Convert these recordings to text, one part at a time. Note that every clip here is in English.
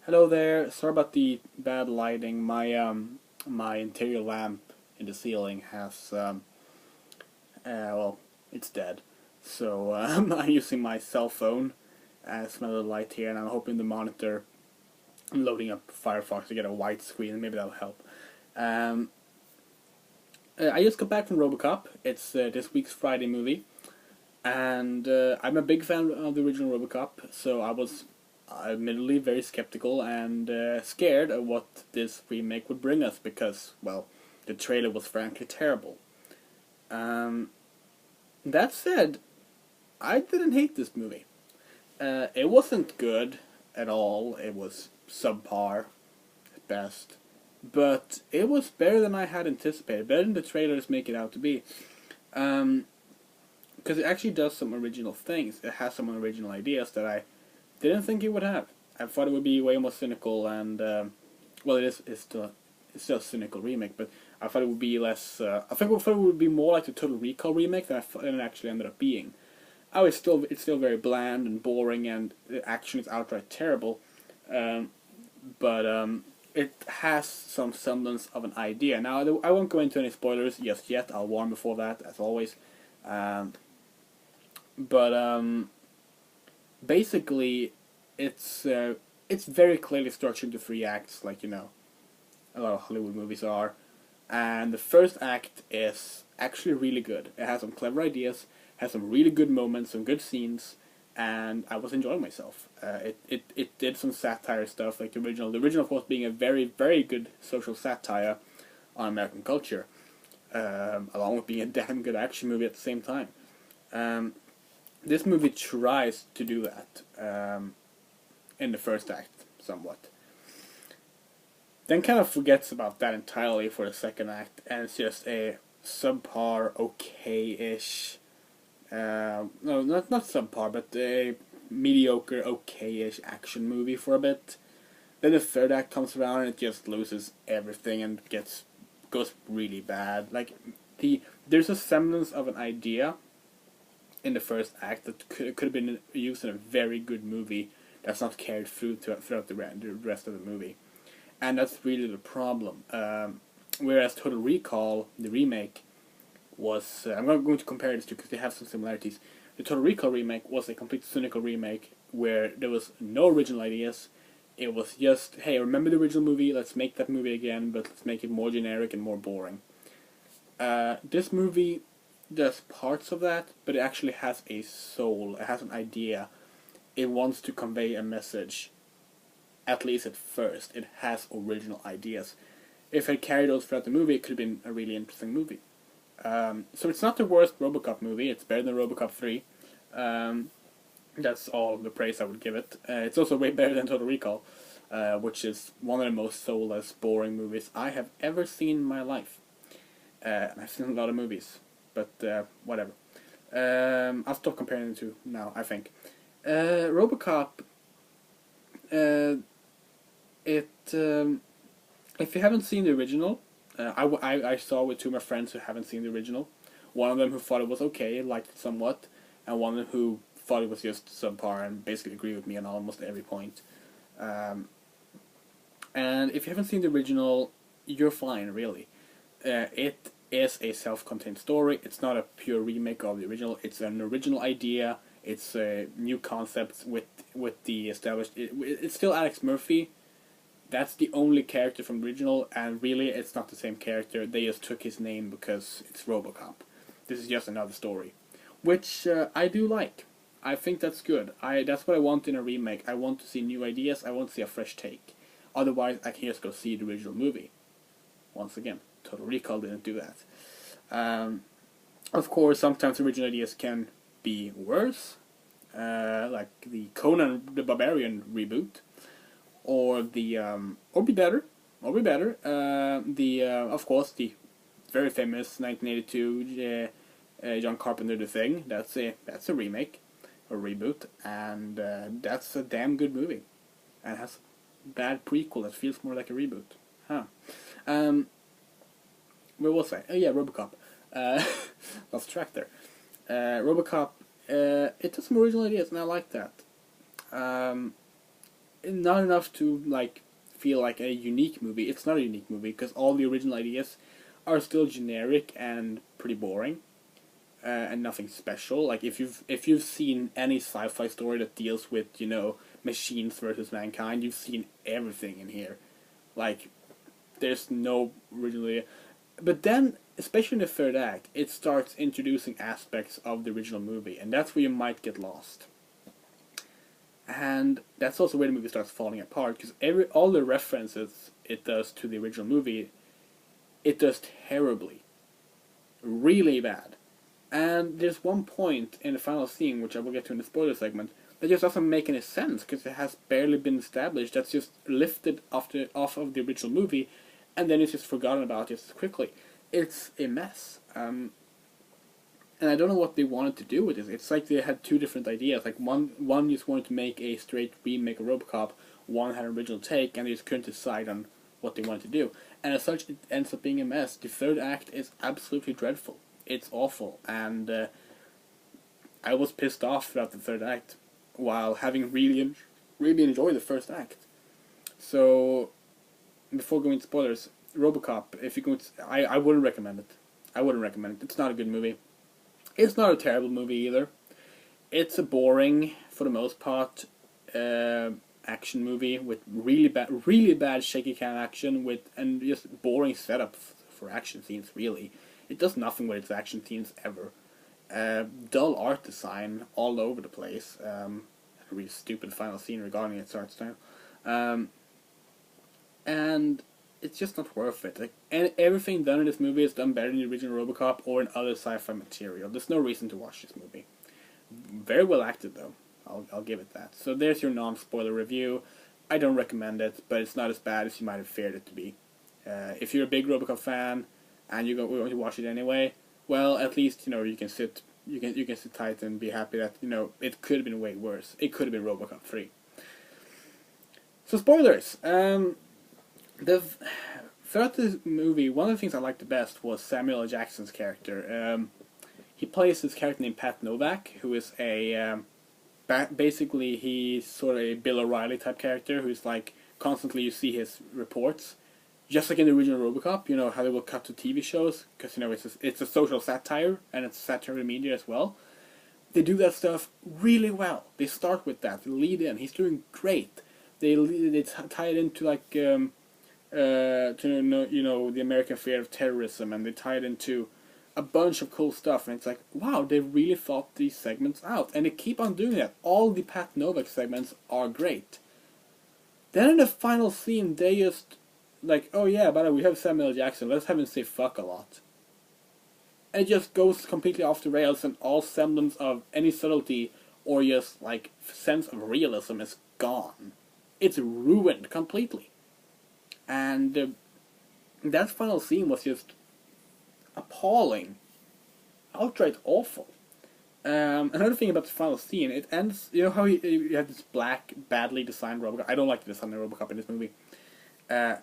Hello there. Sorry about the bad lighting. My interior lamp in the ceiling has well, it's dead. So I'm using my cell phone as my little light here, and I'm hoping the monitor. I'm loading up Firefox to get a white screen. Maybe that'll help. Um, I just got back from RoboCop. It's this week's Friday movie, and I'm a big fan of the original RoboCop. So I was admittedly very skeptical and scared of what this remake would bring us because, well, the trailer was frankly terrible. Um, that said, I didn't hate this movie. It wasn't good at all. It was subpar at best. But it was better than I had anticipated. Better than the trailers make it out to be. Because it actually does some original things. It has some original ideas that I didn't think it would have. I thought it would be way more cynical and well, it's still a cynical remake, but I thought it would be less. I thought it would be more like the Total Recall remake than it actually ended up being. Oh, it's still very bland and boring, and the action is outright terrible. Um, but it has some semblance of an idea. Now, I won't go into any spoilers just yet. I'll warn before that, as always. Um, but basically, it's very clearly structured into three acts, like a lot of Hollywood movies are. And the first act is actually really good. It has some clever ideas, has some really good moments, some good scenes, and I was enjoying myself. It did some satire stuff like the original. The original, of course, being a very, very good social satire on American culture, along with being a damn good action movie at the same time. Um, this movie tries to do that in the first act, somewhat. Then kind of forgets about that entirely for the second act, and it's just a subpar, okay-ish. No, not subpar, but a mediocre, okay-ish action movie for a bit. Then the third act comes around and it just loses everything and goes really bad. Like there's a semblance of an idea in the first act that could have been used in a very good movie that's not carried through throughout the rest of the movie. And that's really the problem. Whereas Total Recall, the remake, was... I'm not going to compare this to because they have some similarities. The Total Recall remake was a complete cynical remake where there was no original ideas. It was just, hey, remember the original movie? Let's make that movie again, but let's make it more generic and more boring. This movie does parts of that, but it actually has a soul. It has an idea. It wants to convey a message. At least at first, it has original ideas. If it carried those throughout the movie, it could have been a really interesting movie. So it's not the worst RoboCop movie. It's better than RoboCop 3. That's all the praise I would give it. It's also way better than Total Recall, which is one of the most soulless, boring movies I have ever seen in my life. And I've seen a lot of movies, but whatever. I'll stop comparing the two now, I think. RoboCop... if you haven't seen the original, I saw with two of my friends who haven't seen the original. One of them who thought it was okay, liked it somewhat, and one of them who thought it was just subpar and basically agreed with me on almost every point. And if you haven't seen the original, you're fine, really. It is a self-contained story. It's not a pure remake of the original. It's an original idea. It's new concepts with the established... It's still Alex Murphy. That's the only character from the original, and really it's not the same character. They just took his name because it's RoboCop. This is just another story, which I do like. I think that's good. That's what I want in a remake. I want to see new ideas. I want to see a fresh take. Otherwise, I can just go see the original movie. Once again, Total Recall didn't do that. Of course, sometimes original ideas can be worse, like the Conan the Barbarian reboot. Or of course, the very famous 1982 John Carpenter The Thing. That's a remake, a reboot, and that's a damn good movie, and has a bad prequel that feels more like a reboot. Huh. Where was I? Oh yeah, RoboCop. Lost track there. RoboCop. It has some original ideas, and I like that. not enough to like feel like a unique movie. It's not a unique movie because all the original ideas are still generic and pretty boring, and nothing special. Like if you've seen any sci-fi story that deals with machines versus mankind, you've seen everything in here. Like there's no original. But then, especially in the third act, it starts introducing aspects of the original movie, and that's where you might get lost. And that's also where the movie starts falling apart, because all the references it does to the original movie, it does terribly. Really bad. And there's one point in the final scene, which I will get to in the spoiler segment, that just doesn't make any sense, because it has barely been established. That's just lifted off of the original movie, and then it's just forgotten about just quickly. It's a mess. And I don't know what they wanted to do with this. It's like they had two different ideas. Like one just wanted to make a straight remake of RoboCop, one had an original take, and they just couldn't decide on what they wanted to do. And as such, it ends up being a mess. The third act is absolutely dreadful. It's awful, and I was pissed off throughout the third act, while having really enjoyed the first act. So, before going into spoilers, RoboCop, if you're going to, I wouldn't recommend it. I wouldn't recommend it. It's not a good movie. It's not a terrible movie either. It's a boring, for the most part, action movie with really bad shaky cam action and just boring setup for action scenes. Really, it does nothing with its action scenes ever. Dull art design all over the place. A really stupid final scene regarding its art style, and it's just not worth it. Like, and everything done in this movie is done better than the original RoboCop or in other sci-fi material. There's no reason to watch this movie. Very well acted though. I'll give it that. So there's your non-spoiler review. I don't recommend it, but it's not as bad as you might have feared it to be. If you're a big RoboCop fan and you're going to watch it anyway, well, at least you can sit tight and be happy that it could have been way worse. It could have been RoboCop 3. So spoilers. Throughout the movie, one of the things I liked the best was Samuel L. Jackson's character. He plays this character named Pat Novak, who is basically he's sort of a Bill O'Reilly type character who's like constantly you see his reports, just like in the original RoboCop. How they will cut to TV shows because it's a social satire and it's satire of media as well. They do that stuff really well. They start with that, they lead in. He's doing great. They tie it into like the American fear of terrorism, and they tie it into a bunch of cool stuff, and it's like, wow, they really thought these segments out, and they keep on doing that. All the Pat Novak segments are great. Then in the final scene, they just like, oh yeah, by the way, we have Samuel L. Jackson, let's have him say fuck a lot. And it just goes completely off the rails, and all semblance of any subtlety or just like sense of realism is gone. It's ruined completely. And that final scene was just appalling, outright awful. Another thing about the final scene, it ends. You know how you have this black, badly designed RoboCop. I don't like the design of RoboCop in this movie.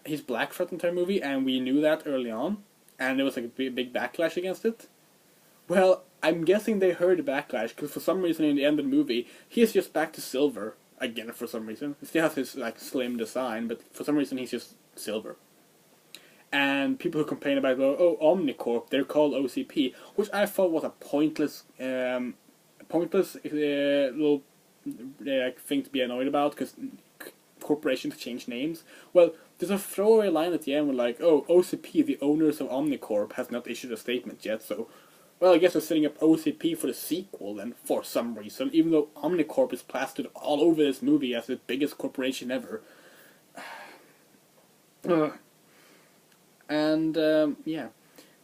He's black for the entire movie, and we knew that early on, and there was like a big backlash against it. Well, I'm guessing they heard the backlash because for some reason in the end of the movie, he is just back to silver again. For some reason, he still has his like slim design, but for some reason he's just silver. And people who complain about, Omnicorp, they're called OCP, which I thought was a pointless little thing to be annoyed about, because corporations change names. Well, there's a throwaway line at the end where like, OCP, the owners of Omnicorp, has not issued a statement yet, so, well, I guess they're setting up OCP for the sequel then, for some reason, even though Omnicorp is plastered all over this movie as the biggest corporation ever. And, yeah.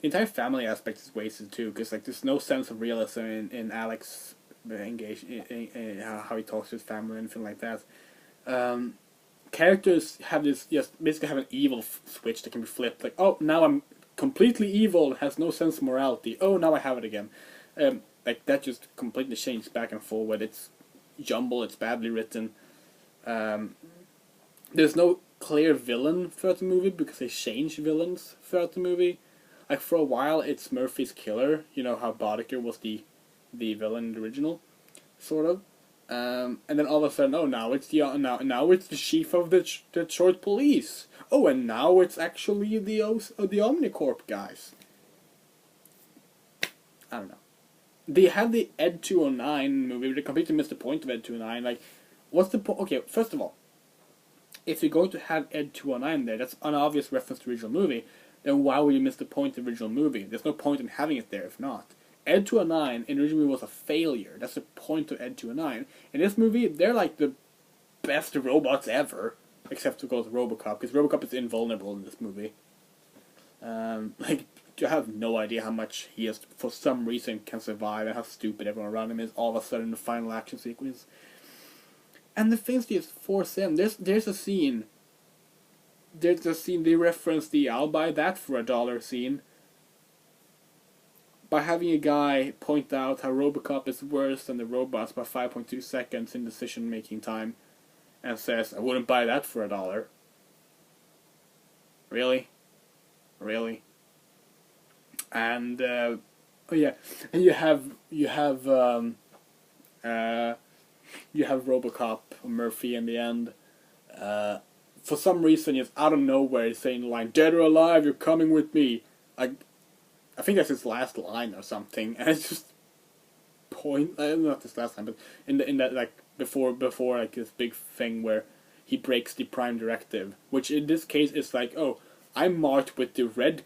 The entire family aspect is wasted, too, because, like, there's no sense of realism in Alex in how he talks to his family or anything like that. Characters have this, basically have an evil switch that can be flipped. Like, oh, now I'm completely evil, has no sense of morality. Oh, now I have it again. Like, that just completely changes back and forward. It's jumbled, it's badly written. There's no clear villain throughout the movie because they change villains throughout the movie. Like, for a while, it's Murphy's killer. You know how Boddicker was the villain in the original, sort of. And then all of a sudden, oh, now it's the now it's the chief of the Detroit police. Oh, and now it's actually the Omnicorp guys. I don't know. They had the Ed 209 movie, but they completely missed the point of Ed 209. Like, what's the point? Okay, first of all, if you're going to have Ed 209 there, that's an obvious reference to the original movie. Then why would you miss the point of the original movie? There's no point in having it there if not. Ed 209 in the original movie was a failure. That's the point of Ed 209. In this movie, they're like the best robots ever, except of course RoboCop, because RoboCop is invulnerable in this movie. Like, you have no idea how much he has, for some reason, can survive, and how stupid everyone around him is all of a sudden in the final action sequence. And the things they just force in. There's a scene. There's a scene they reference the "I'll buy that for $1" scene by having a guy point out how RoboCop is worse than the robots by 5.2 seconds in decision making time, and says, "I wouldn't buy that for $1." Really? Really? And oh yeah, and you have RoboCop Murphy in the end. For some reason, just out of nowhere, he's saying the line, "Dead or alive, you're coming with me." Like, I think that's his last line or something, and it's just not his last line, but in that like before like this big thing where he breaks the Prime Directive, which in this case is like, oh, I'm marked with the red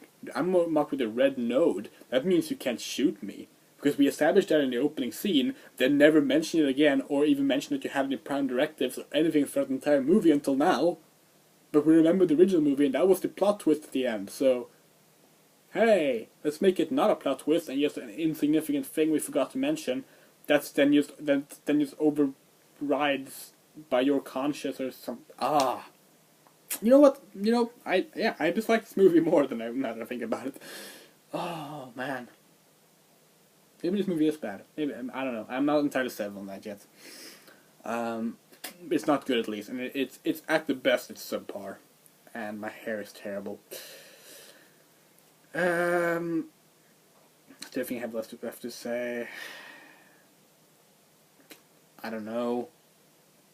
node. That means you can't shoot me. Because we established that in the opening scene, then never mention it again, or even mention that you have any Prime Directives or anything throughout the entire movie until now. But we remember the original movie, and that was the plot twist at the end, so... Hey, let's make it not a plot twist, and just an insignificant thing we forgot to mention. That's then just overrides by your conscience or something. Ah... You know what? I dislike this movie more than now that I think about it. Oh, man. Maybe this movie is bad. Maybe, I don't know. I'm not entirely settled on that yet. It's not good at least, and it's at the best it's subpar, and my hair is terrible. Do you think I have left to say? I don't know.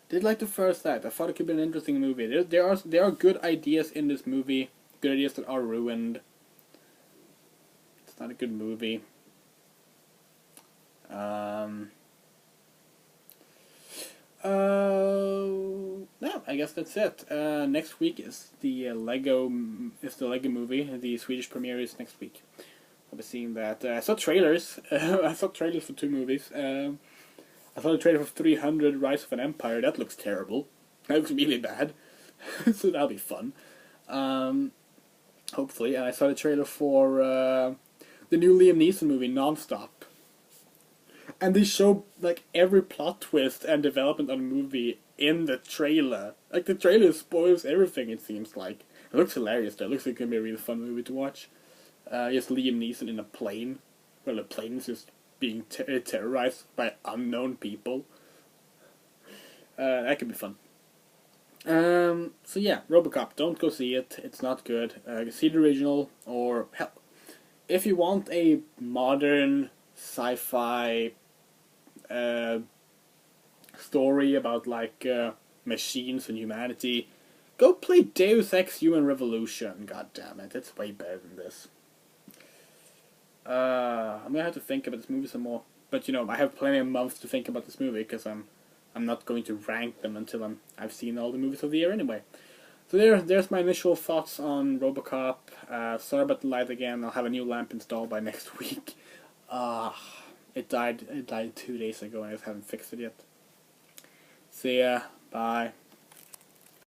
Did like the first act. I thought it could be an interesting movie. There are good ideas in this movie. Good ideas that are ruined. It's not a good movie. No, I guess that's it. Next week is the Lego movie. The Swedish premiere is next week. I'll be seeing that. I saw trailers. I saw trailers for 2 movies. I saw the trailer for 300 Rise of an Empire. That looks terrible. That looks really bad. So that'll be fun. Hopefully. And I saw the trailer for the new Liam Neeson movie, Nonstop. And they show like every plot twist and development of the movie in the trailer. Like, the trailer spoils everything, it seems like. It looks hilarious though. It looks like it's going to be a really fun movie to watch. Just Liam Neeson in a plane. Well, the plane is just being terrorized by unknown people. That could be fun. So yeah, RoboCop. Don't go see it. It's not good. See the original, or hell, if you want a modern sci-fi story about like machines and humanity, go play Deus Ex Human Revolution. God damn it, it's way better than this. I'm gonna have to think about this movie some more. But I have plenty of months to think about this movie because I'm not going to rank them until I've seen all the movies of the year anyway. So there's my initial thoughts on RoboCop. Sorry about the light again. I'll have a new lamp installed by next week. It died 2 days ago and I just haven't fixed it yet. See ya. Bye.